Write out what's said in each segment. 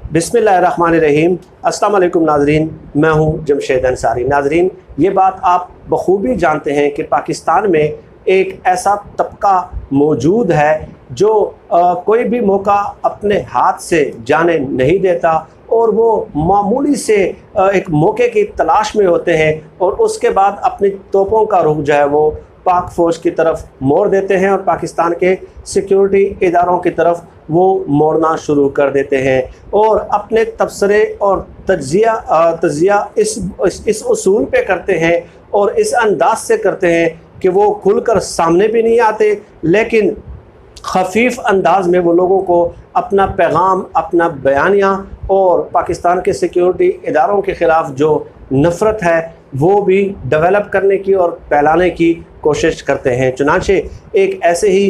बिस्मिल्लाहिर्रहमानिर्रहीम। अस्सलाम वालेकुम नाजरीन, मैं हूं जमशेद अंसारी। नाजरीन, ये बात आप बखूबी जानते हैं कि पाकिस्तान में एक ऐसा तबका मौजूद है जो कोई भी मौका अपने हाथ से जाने नहीं देता और वो मामूली से एक मौके की तलाश में होते हैं और उसके बाद अपनी तोपों का रुख जो है वो पाक फ़ौज की तरफ मोड़ देते हैं और पाकिस्तान के सिक्योरिटी इदारों की तरफ वो मोड़ना शुरू कर देते हैं और अपने तबसरे और तज्जिया इस उसूल पे करते हैं और इस अंदाज से करते हैं कि वो खुलकर सामने भी नहीं आते, लेकिन खफीफ अंदाज में वो लोगों को अपना पैगाम, अपना बयानिया और पाकिस्तान के सिक्योरिटी इदारों के ख़िलाफ़ जो नफ़रत है वो भी डेवलप करने की और फैलाने की कोशिश करते हैं। चुनांचे एक ऐसे ही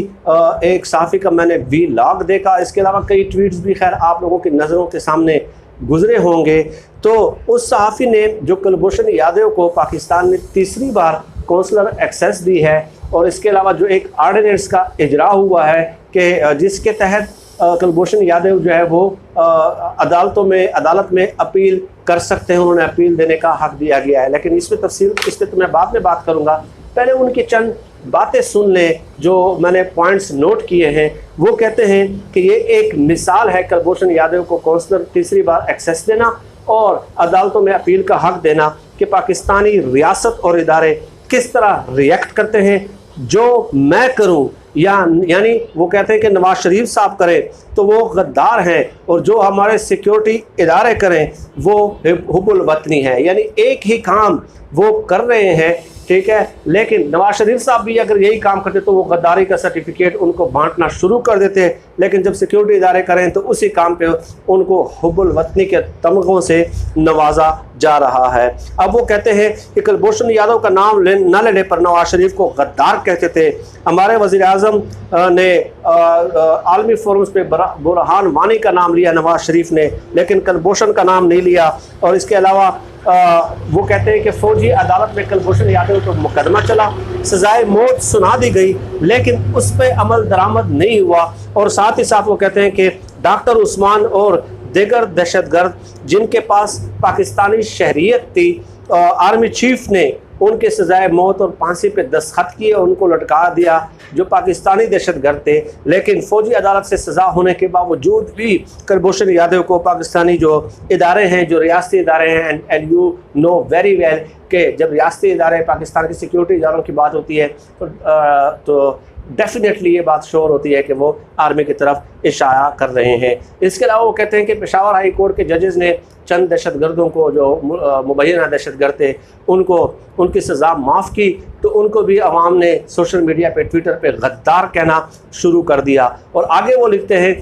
एक सहाफ़ी का मैंने वीलॉग देखा, इसके अलावा कई ट्वीट्स भी खैर आप लोगों की नज़रों के सामने गुजरे होंगे। तो उस सहाफ़ी ने जो कुलभूषण यादव को पाकिस्तान ने तीसरी बार कौंसलर एक्सेस दी है और इसके अलावा जो एक आर्डिनेंस का इजरा हुआ है कि जिसके तहत कुलभूषण यादव जो है वो अदालत में अपील कर सकते हैं, उन्होंने अपील देने का हक दिया गया है। लेकिन इस पर तो मैं बाद में बात करूंगा, पहले उनकी चंद बातें सुन लें जो मैंने पॉइंट्स नोट किए हैं। वो कहते हैं कि ये एक मिसाल है कुलभूषण यादव को कौंसलर तीसरी बार एक्सेस देना और अदालतों में अपील का हक देना कि पाकिस्तानी रियासत और इदारे किस तरह रिएक्ट करते हैं। जो मैं करूं यानी वो कहते हैं कि नवाज शरीफ साहब करें तो वो गद्दार हैं और जो हमारे सिक्योरिटी इदारे करें वो हुब्बुल वतनी है, यानी एक ही काम वो कर रहे हैं, ठीक है। लेकिन नवाज शरीफ साहब भी अगर यही काम करते तो वो गद्दारी का सर्टिफिकेट उनको बांटना शुरू कर देते, लेकिन जब सिक्योरिटी इदारे करें तो उसी काम पे उनको हुब्बुल वतनी के तमगों से नवाजा जा रहा है। अब वो कहते हैं कि कुलभूषण यादव का नाम न लेने पर नवाज शरीफ को गद्दार कहते थे। हमारे वज़ीर आज़म ने आलमी फोरम्स पे बुरहान वानी का नाम लिया नवाज शरीफ ने, लेकिन कुलभूषण का नाम नहीं लिया। और इसके अलावा वो कहते हैं कि फ़ौजी अदालत में कुलभूषण यादव को मुकदमा चला, सजाए मौत सुना दी गई, लेकिन उस पर अमल दरामद नहीं हुआ। और साथ ही साथ वो कहते हैं कि डॉक्टर उस्मान और दीगर दहशतगर्द जिनके पास पाकिस्तानी शहरियत थी, आर्मी चीफ ने उनके सजाए मौत और फांसी पे दस्तखत किए, उनको लटका दिया जो पाकिस्तानी दहशतगर्द थे। लेकिन फ़ौजी अदालत से सज़ा होने के बावजूद भी कुलभूषण यादव को पाकिस्तानी जो इदारे हैं, जो रियासती इदारे हैं, and you know very well कि जब रियासती इदारे पाकिस्तान के सिक्योरिटी इदारों की बात होती है तो डेफिनेटली ये बात श्योर होती है कि वो आर्मी की तरफ इशारा कर रहे हैं। इसके अलावा वो कहते हैं कि पेशावर हाई कोर्ट के जजेस ने चंद दहशतगर्दों को जो मुबैना दहशतगर्द थे उनको उनकी सज़ा माफ़ की, तो उनको भी अवाम ने सोशल मीडिया पे, ट्विटर पे गद्दार कहना शुरू कर दिया। और आगे वो लिखते हैं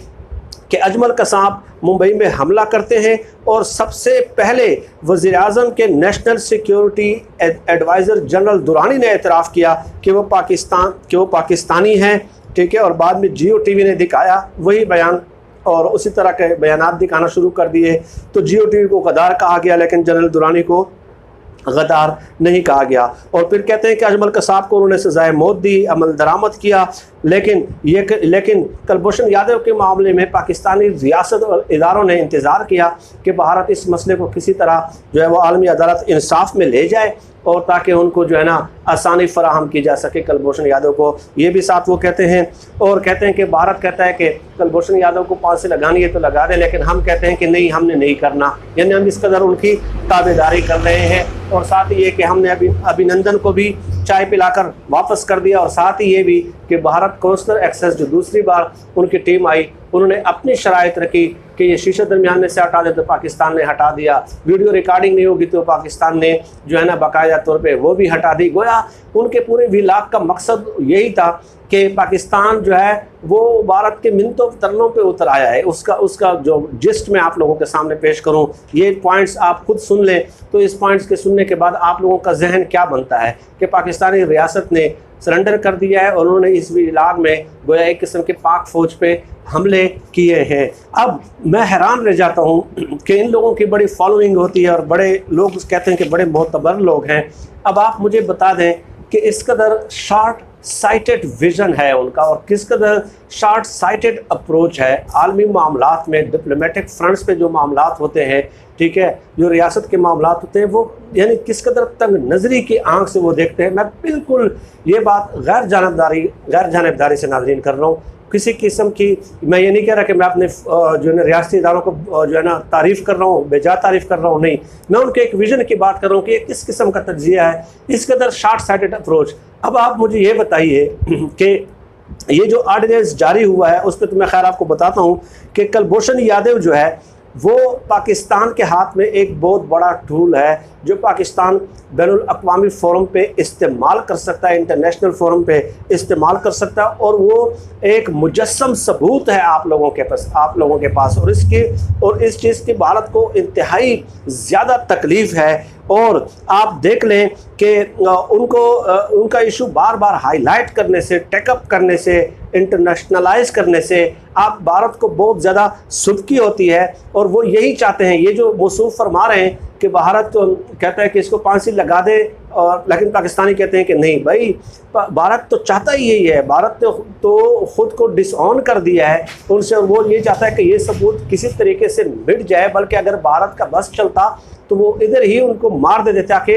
कि अजमल कसाब मुंबई में हमला करते हैं और सबसे पहले वज़ीर आज़म के national security adviser general Durrani ने एतराफ़ किया कि वो पाकिस्तानी हैं, ठीक है। और बाद में जियो टीवी ने दिखाया वही बयान और उसी तरह के बयानात दिखाना शुरू कर दिए। तो जियो टीवी को गद्दार कहा गया, लेकिन जनरल दुरानी को गद्दार नहीं कहा गया। और फिर कहते हैं कि अजमल कसाब को उन्होंने सजाए मौत दी, अमल दरामद किया, लेकिन कुलभूषण यादव के मामले में पाकिस्तानी रियासत और इदारों ने इंतज़ार किया कि भारत इस मसले को किसी तरह जो है वो आलमी अदालत इंसाफ में ले जाए और ताकि उनको जो है ना आसानी फराहम की जा सके कुलभूषण यादव को। ये भी साथ वो कहते हैं। और कहते हैं कि भारत कहता है कि कुलभूषण यादव को फांसी लगानी है तो लगा दें, लेकिन हम कहते हैं कि नहीं, हमने नहीं करना, यानी हम इस कदर उनकी ताबेदारी कर रहे हैं। और साथ ही ये कि हमने अभिनंदन को भी चाय पिलाकर वापस कर दिया। और साथ ही ये भी कि भारत कौंसलर एक्सेस जो दूसरी बार उनकी टीम आई, उन्होंने अपनी शराइत रखी कि ये शीशे दरमियान में से हटा दे, तो पाकिस्तान ने हटा दिया। वीडियो रिकॉर्डिंग नहीं होगी तो पाकिस्तान ने जो है ना बाकायदा तौर पे वो भी हटा दी। गोया उनके पूरे विलाग का मकसद यही था कि पाकिस्तान जो है वो भारत के मिन्नतों तरनों पे उतर आया है। उसका जो जिस्ट मैं आप लोगों के सामने पेश करूं, ये पॉइंट्स आप खुद सुन लें, तो इस पॉइंट्स के सुनने के बाद आप लोगों का जहन क्या बनता है कि पाकिस्तानी रियासत ने सरेंडर कर दिया है और उन्होंने इस इलाके में गोया एक किस्म के पाक फ़ौज पे हमले किए हैं। अब मैं हैरान रह जाता हूँ कि इन लोगों की बड़ी फॉलोइंग होती है और बड़े लोग कहते हैं कि बड़े मोतबर लोग हैं। अब आप मुझे बता दें कि इस कदर शॉर्ट साइटेड विजन है उनका और किस कदर शॉर्ट साइटेड अप्रोच है आलमी मामलात में, डिप्लोमेटिक फ्रंट्स पे जो मामलात होते हैं, ठीक है, जो रियासत के मामलात होते हैं, वो यानी किस कदर तंग नज़री की आंख से वो देखते हैं। मैं बिल्कुल ये बात गैर जानिबदारी से नाज़रीन कर रहा हूँ, किसी किस्म की मैं ये नहीं कह रहा कि मैं अपने जो है ना रियासती इदारों को जो है ना तारीफ़ कर रहा हूँ, बेजा तारीफ़ कर रहा हूँ, नहीं, मैं उनके एक विज़न की बात कर रहा हूँ कि किस किस्म का तज्ज़िया है, इस कदर शॉर्ट साइटेड अप्रोच। अब आप मुझे ये बताइए कि ये जो ऑर्डिनेंस जारी हुआ है उस पर तो मैं खैर आपको बताता हूँ कि कुलभूषण यादव जो है वो पाकिस्तान के हाथ में एक बहुत बड़ा टूल है जो पाकिस्तान बैनुल अक़वामी फ़ोरम पे इस्तेमाल कर सकता है, इंटरनेशनल फ़ोरम पे इस्तेमाल कर सकता है, और वो एक मुजस्सम सबूत है आप लोगों के पास और इस चीज़ की भारत को इंतहाई ज़्यादा तकलीफ़ है। और आप देख लें कि उनका इशू बार बार हाईलाइट करने से, टेकअप करने से, इंटरनेशनलाइज करने से आप भारत को बहुत ज़्यादा सुदकी होती है, और वो यही चाहते हैं। ये जो मौसूफ फरमा रहे हैं कि भारत तो कहता है कि इसको फांसी लगा दे, और लेकिन पाकिस्तानी कहते हैं कि नहीं भाई, भारत तो चाहता ही यही है, भारत तो ख़ुद को डिसऑन कर दिया है उनसे, वो ये चाहता है कि ये सबूत किसी तरीके से मिट जाए, बल्कि अगर भारत का बस चलता तो वो इधर ही उनको मार दे देता कि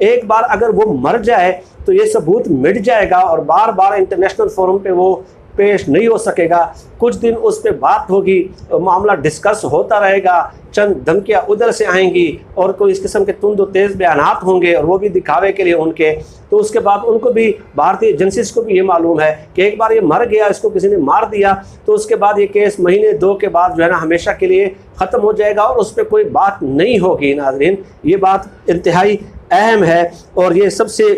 एक बार अगर वो मर जाए तो ये सबूत मिट जाएगा और बार बार इंटरनेशनल फोरम पे वो पेश नहीं हो सकेगा। कुछ दिन उस पर बात होगी, मामला डिस्कस होता रहेगा, चंद धमकियाँ उधर से आएंगी और कोई इस किस्म के तुंद व तेज़ बयानात होंगे और वो भी दिखावे के लिए उनके, तो उसके बाद उनको भी, भारतीय एजेंसीज को भी ये मालूम है कि एक बार ये मर गया, इसको किसी ने मार दिया, तो उसके बाद ये केस महीने दो के बाद जो है ना हमेशा के लिए ख़त्म हो जाएगा और उस पर कोई बात नहीं होगी। नाज़रीन, ये बात इंतहाई अहम है और ये सबसे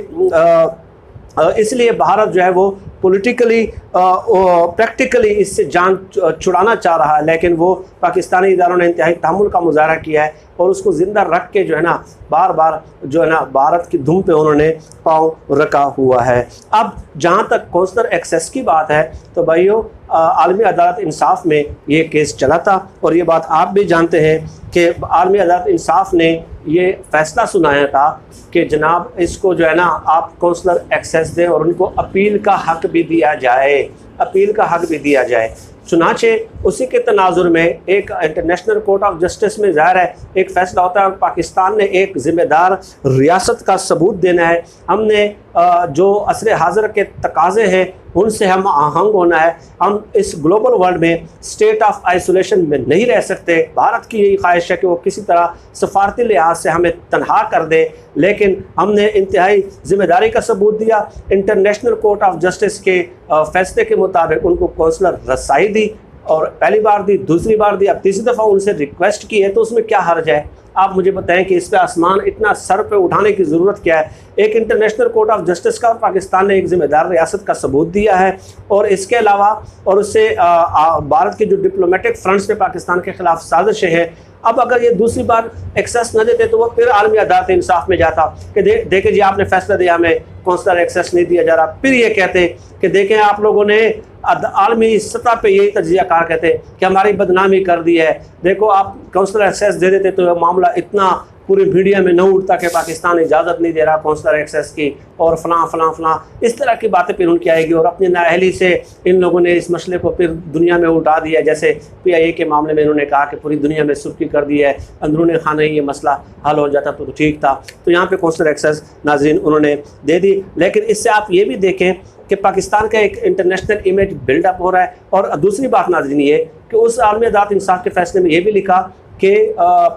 इसलिए भारत जो है वो पॉलिटिकली प्रैक्टिकली इससे जान छुड़ाना चाह रहा है, लेकिन वो पाकिस्तानी इदारों ने इंतहाई तहम्मुल का मुजाहरा किया है और उसको ज़िंदा रख के जो है ना बार बार जो है ना भारत की धुन पे उन्होंने पाँव रखा हुआ है। अब जहाँ तक कौंसलर एक्सेस की बात है तो भाइयों, आलमी अदालत इंसाफ में ये केस चला था और ये बात आप भी जानते हैं कि आलमी अदालत इंसाफ ने ये फ़ैसला सुनाया था कि जनाब इसको जो है ना आप कौंसलर एक्सेस दें और उनको अपील का हक़ भी दिया जाए, अपील का हक़ भी दिया जाए। चुनाचे उसी के तनाजुर में एक इंटरनेशनल कोर्ट ऑफ जस्टिस में ज़ाहिर है एक फ़ैसला होता है और पाकिस्तान ने एक ज़िम्मेदार रियासत का सबूत देना है। हमने जो असर हाज़िर के तकाज़े हैं उनसे हम आहंग होना है। हम इस ग्लोबल वर्ल्ड में स्टेट ऑफ आइसोलेशन में नहीं रह सकते। भारत की यही ख्वाहिश है कि वो किसी तरह सफारती लिहाज से हमें तनहा कर दे, लेकिन हमने इंतहाई ज़िम्मेदारी का सबूत दिया। इंटरनेशनल कोर्ट ऑफ जस्टिस के फ़ैसले के मुताबिक उनको कौंसलर रसाई दी और पहली बार दी, दूसरी बार दी, अब तीसरी दफ़ा उनसे रिक्वेस्ट की है, तो उसमें क्या हर्ज है? आप मुझे बताएं कि इस पे आसमान इतना सर पे उठाने की ज़रूरत क्या है? एक इंटरनेशनल कोर्ट ऑफ जस्टिस का और पाकिस्तान ने एक ज़िम्मेदार रियासत का सबूत दिया है और इसके अलावा और उससे भारत के जो डिप्लोमेटिक फ्रंट्स पे पाकिस्तान के ख़िलाफ़ साजिशें हैं, अब अगर ये दूसरी बार एक्सेस न देते तो वो फिर आलमी अदालत इंसाफ में जाता कि देखें जी आपने फैसला दिया, हमें कौंसलर एक्सेस नहीं दिया जा रहा। फिर ये कहते कि देखें आप लोगों ने आलमी सतह पे यही तज्जिया कार कहते कि हमारी बदनामी कर दी है, देखो आप कौंसलर एक्सेस दे देते तो मामला इतना पूरी मीडिया में न उठता कि पाकिस्तान इजाज़त नहीं दे रहा कौंसलर एक्सेस की और फलां इस तरह की बातें फिर उनकी आएगी और अपनी नाअहली से इन लोगों ने इस मसले को फिर दुनिया में उठा दिया। जैसे PIA के मामले में इन्होंने कहा कि पूरी दुनिया में सुर्खी कर दी है, अंदरूनी खाने ही ये मसला हल हो जाता तो ठीक था। तो यहाँ पे कौंसलर एक्सेस नाज़रीन उन्होंने दे दी, लेकिन इससे आप ये भी देखें कि पाकिस्तान का एक इंटरनेशनल इमेज बिल्डअप हो रहा है। और दूसरी बात नाज़रीन ये कि उस आलमी अदालत इंसाफ के फैसले में ये भी लिखा कि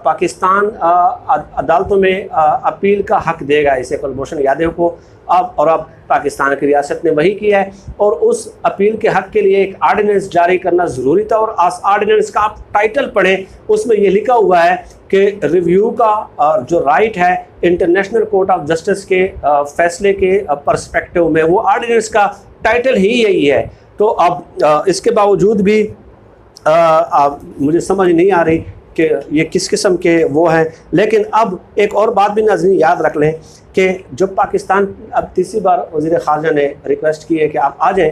पाकिस्तान अदालतों में अपील का हक़ देगा इसे कुलभूषण यादव को। अब पाकिस्तान की रियासत ने वही किया है और उस अपील के हक़ के लिए एक आर्डिनेंस जारी करना ज़रूरी था। और आर्डिनेंस का आप टाइटल पढ़ें, उसमें ये लिखा हुआ है कि रिव्यू का जो राइट है इंटरनेशनल कोर्ट ऑफ जस्टिस के फैसले के पर्सपेक्टिव में, वो आर्डिनेंस का टाइटल ही यही है। तो अब इसके बावजूद भी मुझे समझ नहीं आ रही कि ये किस किस्म के वो हैं। लेकिन अब एक और बात भी नाज़रीन याद रख लें कि जब पाकिस्तान अब तीसरी बार वज़ीर ख़ारजा ने रिक्वेस्ट की है कि आप आ जाएं,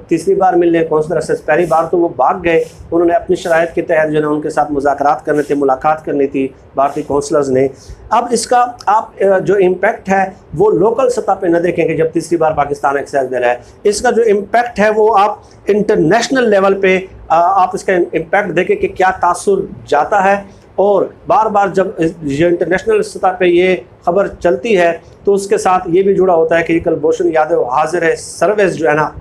तीसरी बार मिलने कौंसलर से पहली बार तो वो भाग गए, उन्होंने अपनी शराइत के तहत जो है उनके साथ मुज़ाकरात करने थे, मुलाकात करनी थी भारतीय कौंसलर्स ने। अब इसका आप जो इम्पैक्ट है वो लोकल सतह पे न देखें कि जब तीसरी बार पाकिस्तान एक्सेस दे रहा है, इसका जो इम्पैक्ट है वो आप इंटरनेशनल लेवल पे आप इसका इम्पैक्ट देखें कि क्या तासुर जाता है। और बार बार जब ये इंटरनेशनल सतह पे ये खबर चलती है तो उसके साथ ये भी जुड़ा होता है कि कुलभूषण यादव हाजिर है सर्विस जो है ना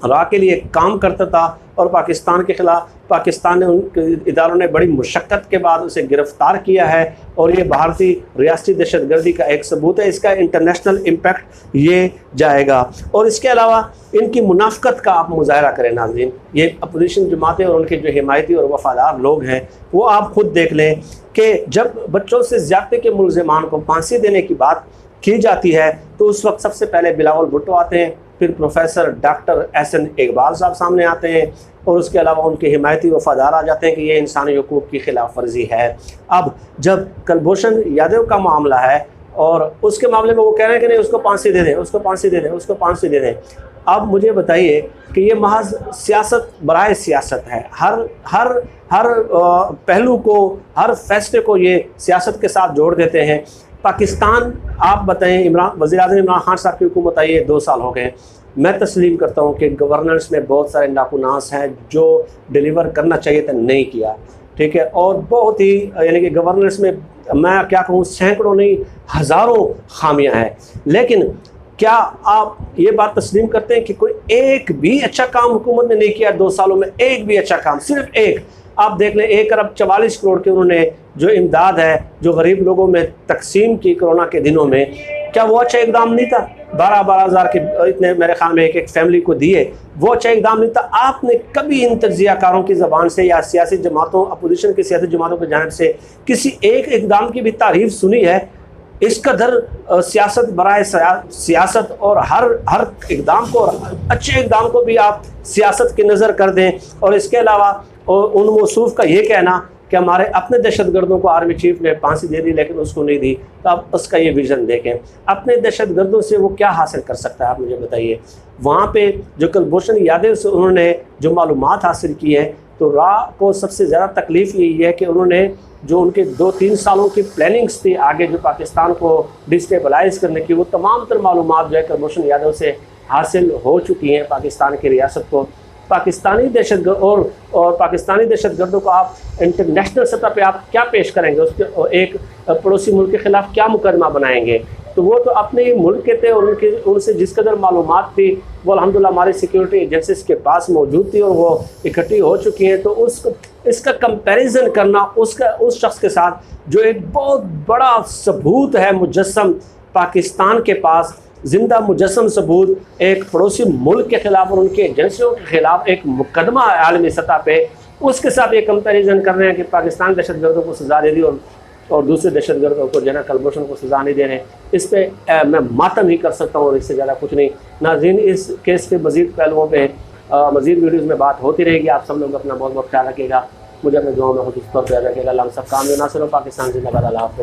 रा के लिए काम करता था और पाकिस्तान के ख़िलाफ़ पाकिस्तान ने उन इदारों ने बड़ी मुशक्क़त के बाद उसे गिरफ़्तार किया है और ये भारतीय रियासती दहशतगर्दी का एक सबूत है। इसका इंटरनेशनल इम्पैक्ट ये जाएगा। और इसके अलावा इनकी मुनाफ़क़त का आप मुज़ाहरा करें नाज़रीन, ये अपोजिशन जमातें और उनके जो हिमायती और वफ़ादार लोग हैं वो आप ख़ुद देख लें कि जब बच्चों से ज़्यादती के मुलज़िमान को फांसी देने की बात की जाती है तो उस वक्त सबसे पहले बिलावल भुट्टो आते हैं, फिर प्रोफेसर डॉक्टर एहसन इकबाल साहब सामने आते हैं और उसके अलावा उनके हिमायती वफ़ादार आ जाते हैं कि ये इंसानी हकूक़ की खिलाफ वर्जी है। अब जब कुलभूषण यादव का मामला है और उसके मामले में वो कह रहे हैं कि नहीं उसको फांसी दे दें, उसको फांसी दे दें, उसको फांसी दे दें। अब मुझे बताइए कि ये महज सियासत बराए सियासत है, हर पहलू को, हर फैसले को ये सियासत के साथ जोड़ देते हैं। पाकिस्तान आप बताएं, वज़ीर-ए-आज़म इमरान खान साहब की हुकूमत आई है 2 साल हो गए। मैं तस्लीम करता हूँ कि गवर्नेंस में बहुत सारे नाकुनास हैं जो डिलीवर करना चाहिए था नहीं किया, ठीक है। और बहुत ही यानी कि गवर्नेंस में मैं क्या कहूँ सैकड़ों नहीं हज़ारों खामियां हैं। लेकिन क्या आप ये बात तस्लीम करते हैं कि कोई एक भी अच्छा काम हुकूमत ने नहीं किया 2 सालों में? एक भी अच्छा काम, सिर्फ एक। आप देख लें 1 अरब 44 करोड़ की उन्होंने जो इमदाद है जो गरीब लोगों में तकसीम की कोरोना के दिनों में, क्या वो अच्छा इकदाम नहीं था? 12-12 हज़ार के इतने मेरे ख्याल में एक फैमिली को दिए, वो अच्छा इकदाम नहीं था? आपने कभी इन तज्ज़ियाकारों की ज़बान से या सियासी जमातों अपोजिशन की सियासी जमातों की जानिब से किसी एक इकदाम की भी तारीफ़ सुनी है? इस कदर सियासत बराए सियासत और हर इकदाम को, अच्छे इकदाम को भी आप सियासत की नज़र कर दें। और इसके अलावा उन मौसूफ़ का ये कहना कि हमारे अपने दहशतगर्दों को आर्मी चीफ ने फांसी दे दी लेकिन उसको नहीं दी, तो आप उसका ये विज़न देखें। अपने दहशतगर्दों से वो क्या हासिल कर सकता है, आप मुझे बताइए। वहाँ पे जो कुलभूषण यादव से उन्होंने जो मालूमात हासिल की है, तो रा को सबसे ज़्यादा तकलीफ़ यही है कि उन्होंने जो उनके 2-3 सालों की प्लानिंग्स थी आगे जो पाकिस्तान को डिस्टेबलाइज़ करने की, वो तमाम तर मालूमात जो है कुलभूषण यादव से हासिल हो चुकी हैं। पाकिस्तान की रियासत को पाकिस्तानी दहशतगर्द और पाकिस्तानी दहशतगर्दों को आप इंटरनेशनल सतह पे आप क्या पेश करेंगे? उसके एक पड़ोसी मुल्क के ख़िलाफ़ क्या मुकदमा बनाएंगे? तो वो तो अपने ही मुल्क के थे और उनसे जिस कदर मालूमात थी वो अल्हम्दुलिल्लाह हमारी सिक्योरिटी एजेंसीज के पास मौजूद थी और वो इकट्ठी हो चुकी हैं। तो इसका कंपैरिजन करना उस शख्स के साथ जो एक बहुत बड़ा सबूत है मुजस्सम पाकिस्तान के पास, जिंदा मुजस्सम सबूत एक पड़ोसी मुल्क के ख़िलाफ़ और उनके एजेंसियों के ख़िलाफ़ एक मुकदमा है आलमी सतह पे, उसके साथ ये कंपैरिजन कर रहे हैं कि पाकिस्तान दहशतगर्दों को सज़ा दे दी और दूसरे दहशतगर्दों को जो है ना कुलभूषण को सज़ा नहीं दे रहे। इस पर मैं मातम ही कर सकता हूँ और इससे ज़्यादा कुछ नहीं। नाज़रीन, इस केस के मज़ीद पहलुओं पर मज़ीद वीडियोज़ में बात होती रहेगी। आप सब लोग अपना बहुत बहुत ख्याल रखिएगा, मुझे अपने दुआओं में खुद तौर पर याद रखिएगा। अल्लाह सब काम जो ना सिर्फ पाकिस्तान जिंदाबाद। अल्लाह हाफ़िज़।